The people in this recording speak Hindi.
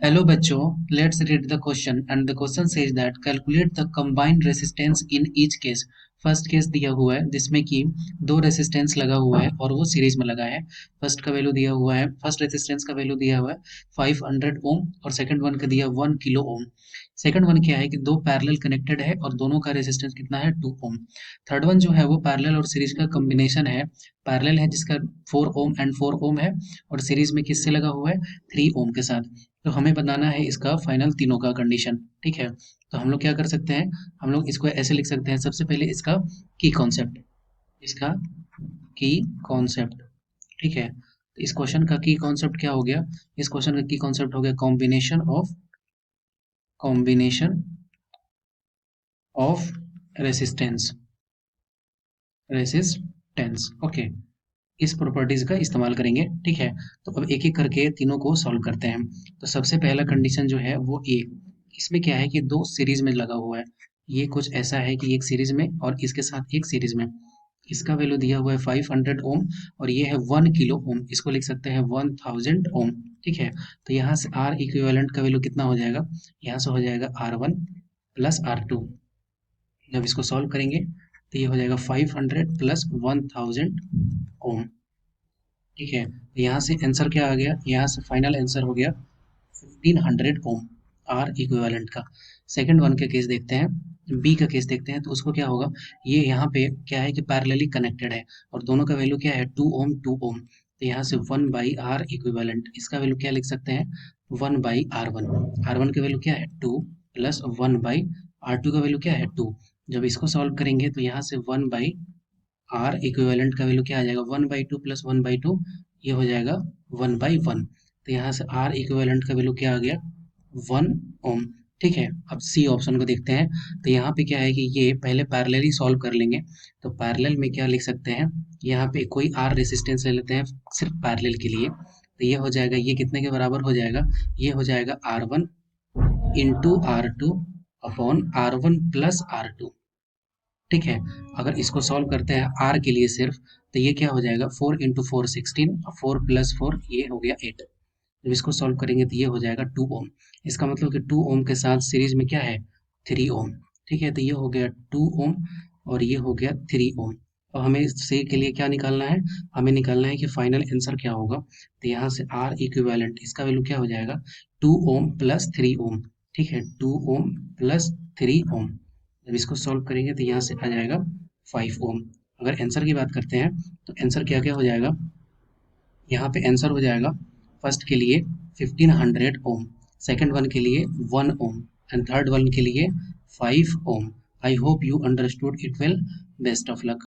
Hello बच्चों, let's read the question and the question says that calculate the combined resistance in each case. First case दिया हुआ है जिसमें कि दो रेसिस्टेंस लगा हुआ है और वो सीरीज में लगा है। फर्स्ट का वैल्यू दिया हुआ है, फर्स्ट रेसिस्टेंस का वैल्यू दिया हुआ है 500 ओम और सेकंड वन का दिया 1 किलो ओम। सेकंड वन क्या है कि दो पैरेलल कनेक्टेड है और दोनों का रेसिस्टेंस कितना है 2 ओम। थर्ड वन जो है वो पैरेलल और सीरीज का कॉम्बिनेशन है। पैरेलल है जिसका 4 ओम एंड 4 ओम है और सीरीज में किससे लगा हुआ है 3 ओम के साथ। तो हमें बनाना है इसका फाइनल तीनों का कंडीशन। ठीक है, तो हम लोग क्या कर सकते हैं, हम लोग इसको ऐसे लिख सकते हैं। सबसे पहले इसका की कॉन्सेप्ट, इसका की कॉन्सेप्ट। ठीक है, तो इस क्वेश्चन का की कॉन्सेप्ट क्या हो गया, इस क्वेश्चन का की कॉन्सेप्ट हो गया combination of resistance, resistance. Okay, इस प्रॉपर्टीज का इस्तेमाल करेंगे। ठीक है, तो अब एक एक करके तीनों को सॉल्व करते हैं। तो सबसे पहला कंडीशन जो है वो ए, इसमें क्या है कि दो सीरीज में लगा हुआ है। ये कुछ ऐसा है कि एक सीरीज में और इसके साथ एक सीरीज में। इसका वैल्यू दिया हुआ है 500 ओम और ये है 1 किलो ओम, इसको लिख सकते हैं 1000 ओम। ठीक है, तो यहाँ से आर इक्विवेलेंट का वैल्यू कितना हो जाएगा, यहाँ से हो जाएगा R1 प्लस R2। जब इसको सॉल्व करेंगे तो ये हो जाएगा 500 प्लस 1000 ओम। ठीक है, तो यहाँ से आंसर क्या आ गया, यहाँ से फाइनल आंसर हो गया 1500 ओम आर इक्विवेलेंट का। सेकंड वन का केस देखते हैं, बी का केस देखते हैं, तो उसको क्या होगा, ये यहाँ पे क्या है कि पैरेलली कनेक्टेड है और दोनों का वैल्यू क्या है 2 ओम 2 ओम। तो यहाँ से 1 बाई आर इक्विवेलेंट, इसका वैल्यू क्या लिख सकते हैं 1 बाई आर वन का वैल्यू क्या है 2 प्लस 1 बाई R2 का वैल्यू क्या है 2। जब इसको सॉल्व करेंगे तो यहाँ से 1 बाई आर इक्विवेलेंट का वैल्यू क्या आ जाएगा 1/2 प्लस 1/2, ये हो जाएगा 1/1। तो यहाँ से आर इक्विवेलेंट का वैल्यू क्या आ गया 1 ओम। ठीक है, अब सी ऑप्शन को देखते हैं। तो यहाँ पे क्या है कि ये पहले पैरेलली सॉल्व कर लेंगे। तो पैरेलल में क्या लिख सकते हैं, यहाँ पे कोई आर रेसिस्टेंस ले लेते हैं सिर्फ पैरेलल के लिए। तो ये हो जाएगा, ये कितने के बराबर हो जाएगा, ये हो जाएगा R1 into R2 upon R1 plus R2। ठीक है, अगर इसको सॉल्व करते हैं आर के लिए सिर्फ, तो ये क्या हो जाएगा 4 इंटू 4 16, 4 प्लस 4 ये हो गया 8। जब इसको सॉल्व करेंगे तो ये हो जाएगा 2 ओम। इसका मतलब कि 2 ओम के साथ सीरीज में क्या है 3 ओम। ठीक है, तो ये हो गया 2 ओम और ये हो गया 3 ओम। और हमें सी के लिए क्या निकालना है, हमें निकालना है कि फाइनल आंसर क्या होगा। तो यहाँ से आर इक्विवेलेंट इसका वैल्यू क्या हो जाएगा 2 ओम प्लस 3 ओम। ठीक है, 2 ओम प्लस 3 ओम। जब इसको सॉल्व करेंगे तो यहाँ से आ जाएगा 5 ओम। अगर आंसर की बात करते हैं तो आंसर क्या क्या हो जाएगा, यहाँ पे आंसर हो जाएगा फर्स्ट के लिए 1500 ओम, सेकंड वन के लिए 1 ओम एंड थर्ड वन के लिए 5 ohm. I hope you understood it well. Best of luck.